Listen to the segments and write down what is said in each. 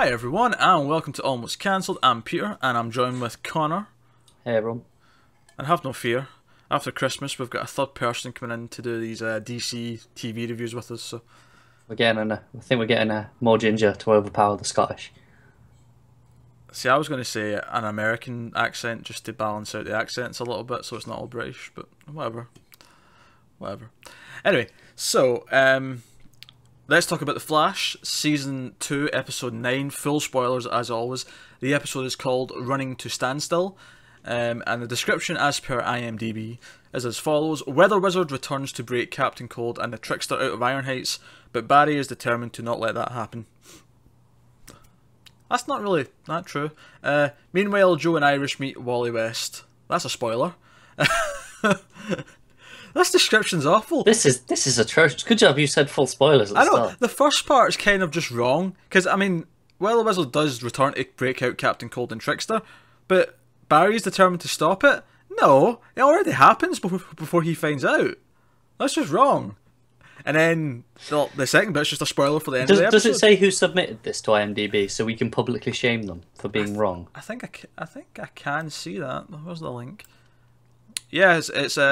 Hi everyone, and welcome to Almost Cancelled. I'm Peter, and I'm joined with Connor. Hey everyone. And have no fear, after Christmas we've got a third person coming in to do these DC TV reviews with us. So I think we're getting more ginger to overpower the Scottish. see, I was going to say an American accent just to balance out the accents a little bit, so it's not all British, but whatever. Anyway, so let's talk about The Flash, Season 2, Episode 9. Full spoilers as always. The episode is called Running to Standstill, and the description as per IMDb is as follows. Weather Wizard returns to break Captain Cold and the Trickster out of Iron Heights, but Barry is determined to not let that happen. That's not really that true. Meanwhile, Joe and Irish meet Wally West. That's a spoiler. This description's awful. This is atrocious. Good job you said full spoilers at the start. The first part is kind of just wrong, because, I mean, Will Wizard does return to break out Captain Cold and Trickster, but Barry's determined to stop it? No, it already happens before he finds out. That's just wrong. And then the second bit's just a spoiler for the end of the episode. Does it say who submitted this to IMDb so we can publicly shame them for being wrong? I think I can see that. Where's the link? Yeah, it's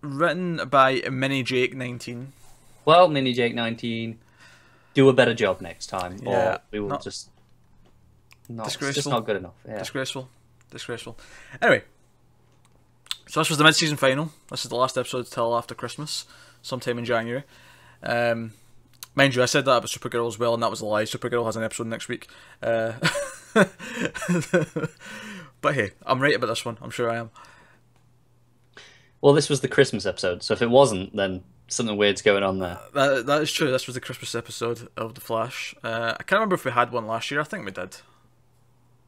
written by Mini Jake 19. Well, Mini Jake 19, do a better job next time, or we will just not. It's just not good enough. Yeah. Disgraceful. Anyway, so this was the mid-season final. This is the last episode till after Christmas, sometime in January. Mind you, I said that about Supergirl as well, and that was a lie. Supergirl has an episode next week. But hey, I'm right about this one. I'm sure I am. Well, this was the Christmas episode, so if it wasn't, then something weird's going on there. That is true. This was the Christmas episode of The Flash. I can't remember if we had one last year. I think we did.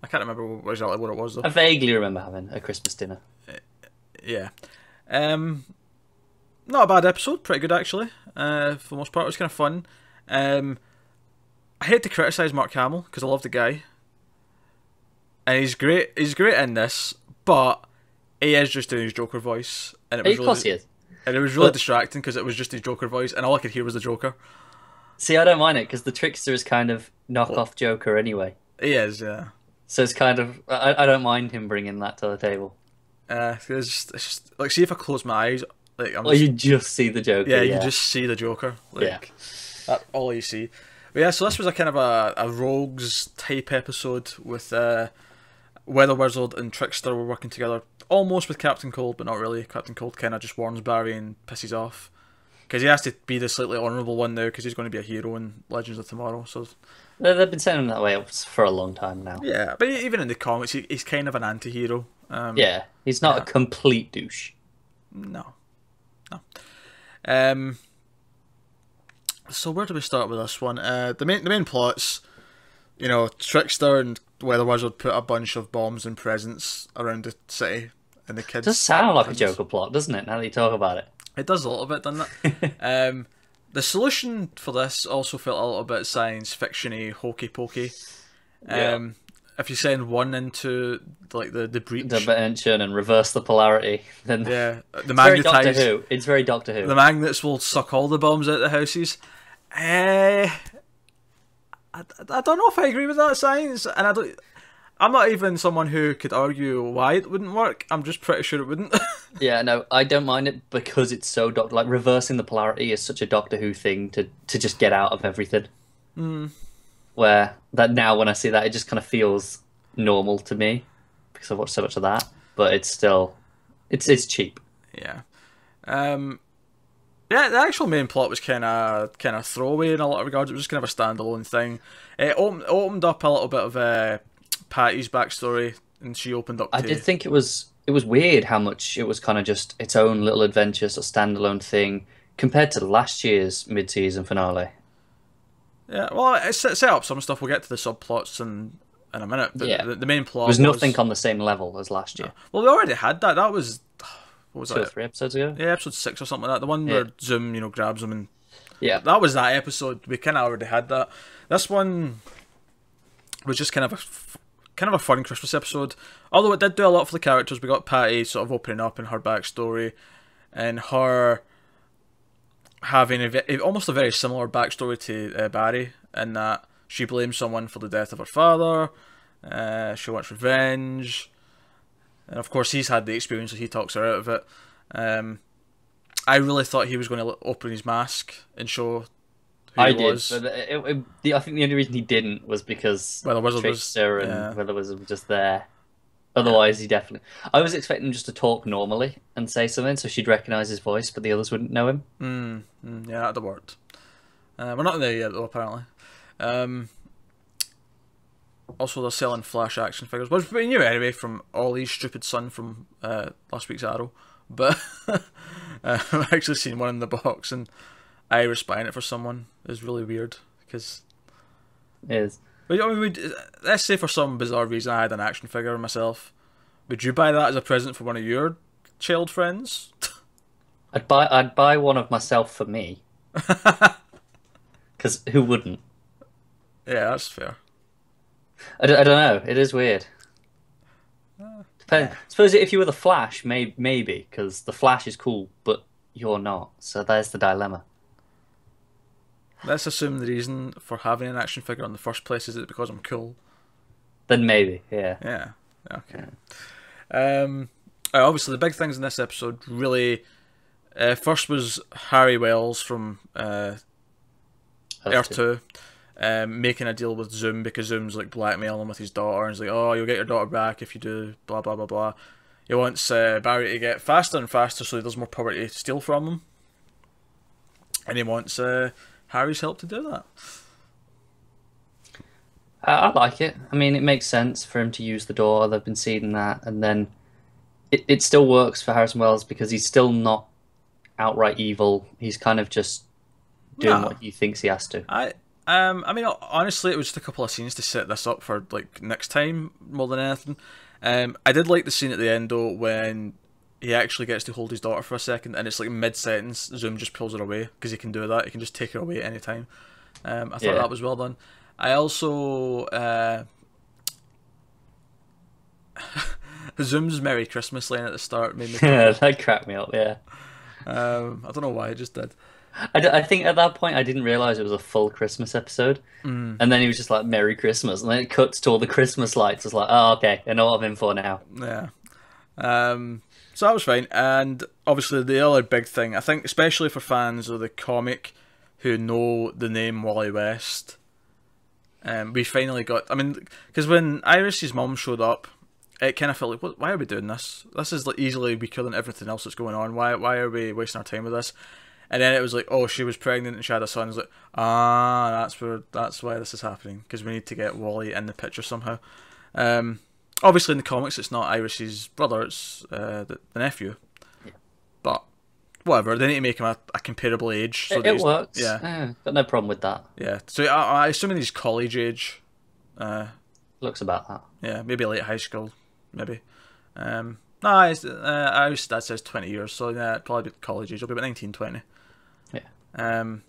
I can't remember exactly what it was, though. I vaguely remember having a Christmas dinner. Yeah. Not a bad episode. Pretty good, actually. For the most part, it was kind of fun. I hate to criticise Mark Hamill, because I love the guy. And he's great. He's great in this, but he is just doing his Joker voice. And it was really distracting, because it was just his Joker voice, and all I could hear was the Joker. See, I don't mind it, because the Trickster is kind of knockoff Joker anyway. He is, yeah. So it's kind of... I don't mind him bringing that to the table. It's just like, see if I close my eyes, like you just see the Joker. Yeah, you just see the Joker. Like, that's all you see. But yeah, so this was a kind of a Rogues type episode with Weather Wizard and Trickster were working together, almost with Captain Cold, but not really. Captain Cold kind of just warns Barry and pisses off, because he has to be the slightly honourable one now, because he's going to be a hero in Legends of Tomorrow. So they've been saying him that way for a long time now. Yeah, but even in the comics, he's kind of an anti-hero. Yeah, he's not a complete douche. No. So where do we start with this one? The main plots, Trickster and Weather Wizard put a bunch of bombs and presents around the city, and the kids. It does sound like a Joker plot, doesn't it? Now that you talk about it, it does a little bit, doesn't it? The solution for this also felt a little bit science fiction-y, hokey pokey. If you send one into like the breach, dimension, and reverse the polarity, then the magnetized. It's very Doctor Who. The magnets will suck all the bombs out of the houses. I don't know if I agree with that science, and I'm not even someone who could argue why it wouldn't work. I'm just pretty sure it wouldn't. Yeah, no, I don't mind it because it's so like reversing the polarity is such a Doctor Who thing to just get out of everything. Where that now when I see that, it just kind of feels normal to me because I've watched so much of that. But it's still, it's cheap. Yeah. Yeah, the actual main plot was kind of throwaway in a lot of regards. It was just kind of a standalone thing. It opened up a little bit of Patty's backstory, and she opened up. I did think it was weird how much it was kind of just its own little adventure, so standalone thing compared to last year's mid-season finale. Yeah, well, it set up some stuff. We'll get to the subplots in a minute. But the main plot was nothing on the same level as last year. Well, we already had that. That was what was 2 or 3 episodes ago. Yeah, episode 6 or something like that. The one where Zoom, grabs him, and that was that episode. We kind of already had that. This one was just kind of a fun Christmas episode. Although it did do a lot for the characters. We got Patty sort of opening up in her backstory, and her having almost a very similar backstory to Barry. in that she blames someone for the death of her father. She wants revenge, and of course he's had the experience, so he talks her out of it. I really thought he was going to open his mask and show who he was. But I think the only reason he didn't was because Well, the wizard Trickster was, and the wizard were just there. Otherwise, he definitely. I was expecting him just to talk normally and say something, so she'd recognise his voice, but the others wouldn't know him. Yeah, that'd have worked. We're not there yet, though, apparently. Also, they're selling Flash action figures, which we knew anyway from Ollie's stupid son from last week's Arrow. But I've actually seen one in the box, and Iris buying it for someone is really weird because. It is. But I mean, let's say for some bizarre reason I had an action figure myself. Would you buy that as a present for one of your child friends? I'd buy one of myself for me. Because who wouldn't? Yeah, that's fair. I don't know. It is weird. Depends. I suppose if you were the Flash, maybe, because the Flash is cool, but you're not. So there's the dilemma. Let's assume the reason for having an action figure in the first place is it because I'm cool. Then maybe, yeah. Yeah. Okay. Obviously, the big things in this episode really. First was Harry Wells from Earth 2. Making a deal with Zoom because Zoom's like blackmailing with his daughter, and he's like, "Oh, you'll get your daughter back if you do blah blah blah blah." He wants Barry to get faster and faster so he does more power to steal from him, and he wants Harry's help to do that. I like it. I mean, it makes sense for him to use the door. They've been seeing that, and then it still works for Harrison Wells because he's still not outright evil. He's kind of just doing what he thinks he has to. I mean, honestly, it was just a couple of scenes to set this up for like next time more than anything. I did like the scene at the end though when he actually gets to hold his daughter for a second, and it's like mid-sentence, Zoom just pulls her away because he can do that. He can just take her away at any time. I thought that was well done. I also Zoom's Merry Christmas line at the start made me. Yeah, that cracked me up. Yeah. I don't know why, I just did. I think at that point I didn't realise it was a full Christmas episode, and then he was just like Merry Christmas, and then it cuts to all the Christmas lights. It's like, oh, okay, I know what I'm in for now. Yeah. So that was fine, and obviously the other big thing, I think, especially for fans of the comic who know the name Wally West, we finally got. I mean, because when Iris's mum showed up, it kind of felt like, why are we doing this? This is like easily weaker than everything else that's going on. Why are we wasting our time with this? And then it was like, oh, she was pregnant and she had a son. It's like, that's why this is happening, because we need to get Wally in the picture somehow. Obviously in the comics it's not Iris's brother, it's the nephew. Yeah. But whatever, they need to make him a comparable age. So it works. Yeah, got no problem with that. Yeah, so I assume he's college age. Looks about that. Yeah, maybe late high school, maybe. Iris dad says 20 years, so yeah, it'd probably be college age. It'll be about 19, 20. Yeah. And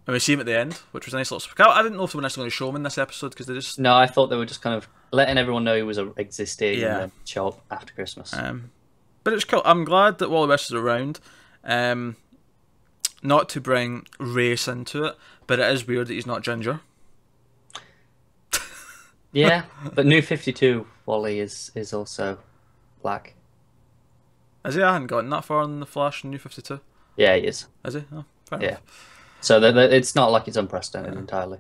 we see him at the end, which was a nice little. I didn't know if they were necessarily going to show him in this episode because they just. No, I thought they were just kind of letting everyone know he was existing Yeah. and then show up after Christmas. But it's cool. I'm glad that Wally West is around. Not to bring race into it, but it is weird that he's not ginger. Yeah, but New 52 Wally is also black. Is he? I hadn't gotten that far in the Flash and New 52. Yeah, he is. Is he? Oh, fair Yeah. enough. So it's not like it's unprecedented entirely.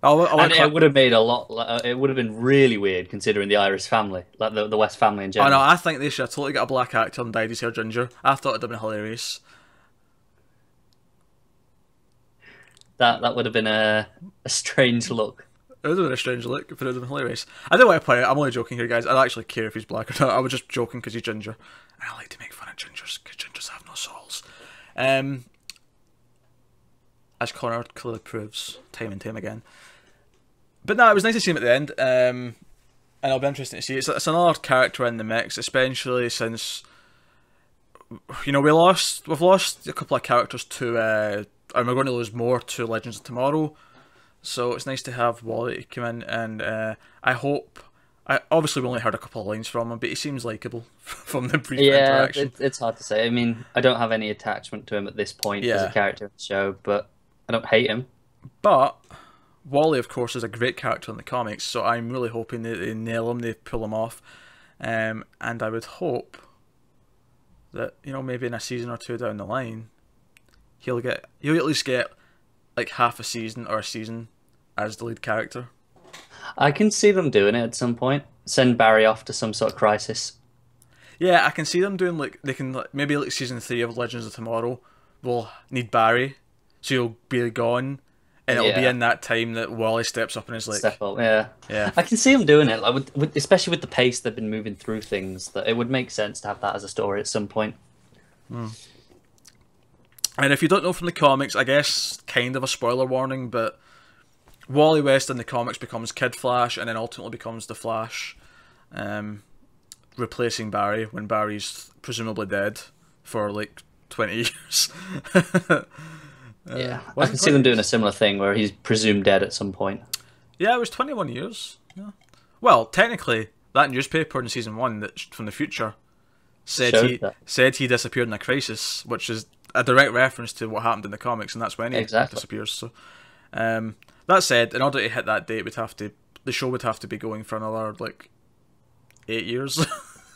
And it would have made a lot. It would have been really weird considering the Iris family, like the West family in Oh general. no, I think they should have totally got a black actor and dyed his hair ginger. I thought it'd have been hilarious. That would have been a strange look. It would have been a strange look, but it would have been hilarious. I don't want to put it. I'm only joking here, guys. I don't actually care if he's black or not. I was just joking because he's ginger. I like to make fun of gingers because gingers have no souls. As Connor clearly proves time and time again. But no, it was nice to see him at the end. And it'll be interesting to see. It's another character in the mix, especially since we've lost a couple of characters to, and we're going to lose more to Legends of Tomorrow. So it's nice to have Wally come in, and obviously we only heard a couple of lines from him, but he seems likeable from the brief interaction. It's hard to say. I mean, I don't have any attachment to him at this point as a character in the show, but I don't hate him. But Wally, of course, is a great character in the comics, so I'm really hoping that they nail him, they pull him off. And I would hope that, maybe in a season or two down the line, he'll at least get like half a season or a season as the lead character. I can see them doing it at some point. Send Barry off to some sort of crisis. Yeah, I can see them doing they can maybe like season 3 of Legends of Tomorrow will need Barry, so he'll be gone, and it'll be in that time that Wally steps up and is like, step up. Yeah. Yeah. I can see them doing it, like especially with the pace they've been moving through things. That it would make sense to have that as a story at some point. And if you don't know from the comics, I guess kind of a spoiler warning, but Wally West in the comics becomes Kid Flash and then ultimately becomes the Flash, replacing Barry when Barry's presumably dead for like 20 years. Yeah, I can see them doing a similar thing where he's presumed dead at some point. Yeah, it was 21 years. Yeah. Well, technically, that newspaper in season 1 that from the future said he disappeared in a crisis, which is a direct reference to what happened in the comics, and that's when he disappears. So, that said, in order to hit that date, the show would have to be going for another like 8 years.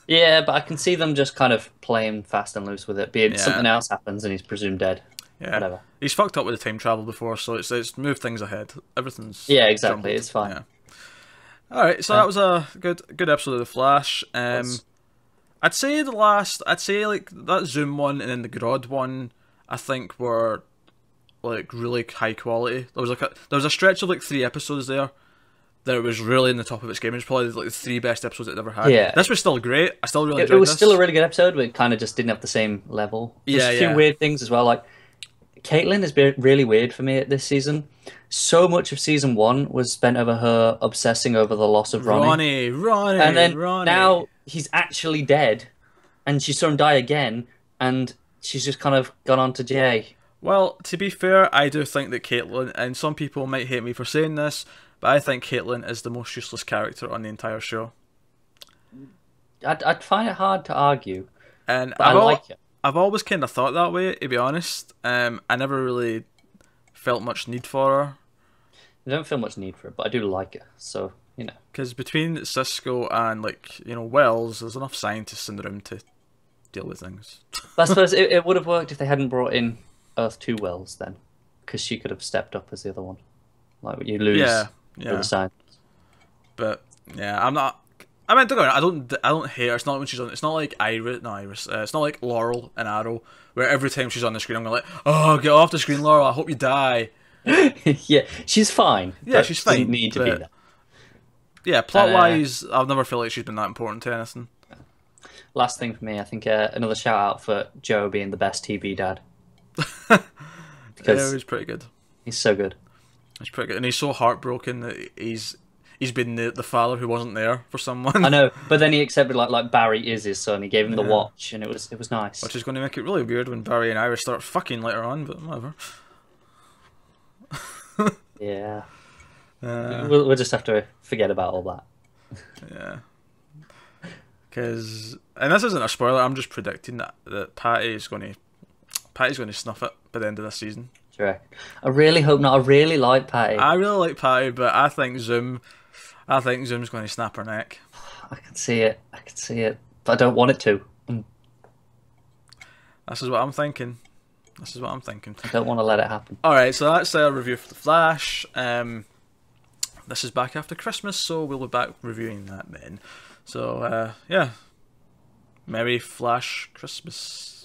Yeah, but I can see them just kind of playing fast and loose with it. Be it something else happens and he's presumed dead. Yeah, whatever. He's fucked up with the time travel before, so it's moved things ahead. Everything's exactly. jumbled. It's fine. Yeah. All right, so that was a good episode of The Flash. I'd say like that Zoom one and then the Grodd one, I think were like really high quality. There was a stretch of like 3 episodes there that it was really in the top of its game. It was probably like the 3 best episodes it ever had. Yeah. This was still great. I still really enjoyed it was this. still a really good episode, but it kind of just didn't have the same level. There's a few weird things as well. Like Caitlin has been really weird for me this season. So much of season 1 was spent over her obsessing over the loss of Ronnie. And then now he's actually dead, and she saw him die again, and she's just kind of gone on to Jay. Well, to be fair, I do think that Caitlin, and some people might hate me for saying this, but I think Caitlin is the most useless character on the entire show. I'd find it hard to argue, and I like it. I've always kind of thought that way, to be honest. I never really felt much need for her. I don't feel much need for it, but I do like it, so, Because between Cisco and, Wells, there's enough scientists in the room to deal with things. I suppose it would have worked if they hadn't brought in Earth 2 Wells then, because she could have stepped up as the other one. Like, you lose the science. But, yeah, I'm not... I mean, don't get me wrong, I don't hate her. It's not when she's on... It's not like Iris. It's not like Laurel and Arrow, where every time she's on the screen, I'm going oh, get off the screen, Laurel. I hope you die. Yeah, she's fine. Yeah, she's fine. Doesn't need to be that. Yeah, plot-wise, I've never felt like she's been that important to anything. Last thing for me, I think another shout-out for Joe being the best TV dad. Because he's pretty good. He's so good. He's pretty good. And he's so heartbroken that he's been the father who wasn't there for someone. I know, but then he accepted like Barry is his son. He gave him the watch, and it was nice. Which is going to make it really weird when Barry and Iris start fucking later on, but whatever. Yeah. We'll just have to forget about all that. Yeah. And this isn't a spoiler, I'm just predicting that Patty's going to snuff it by the end of this season. Sure. I really hope not. I really like Patty. I really like Patty, but I think Zoom's going to snap her neck. I can see it. But I don't want it to. This is what I'm thinking. I don't want to let it happen. Alright, so that's our review for The Flash. This is back after Christmas, so we'll be back reviewing that then. So, yeah. Merry Flash Christmas.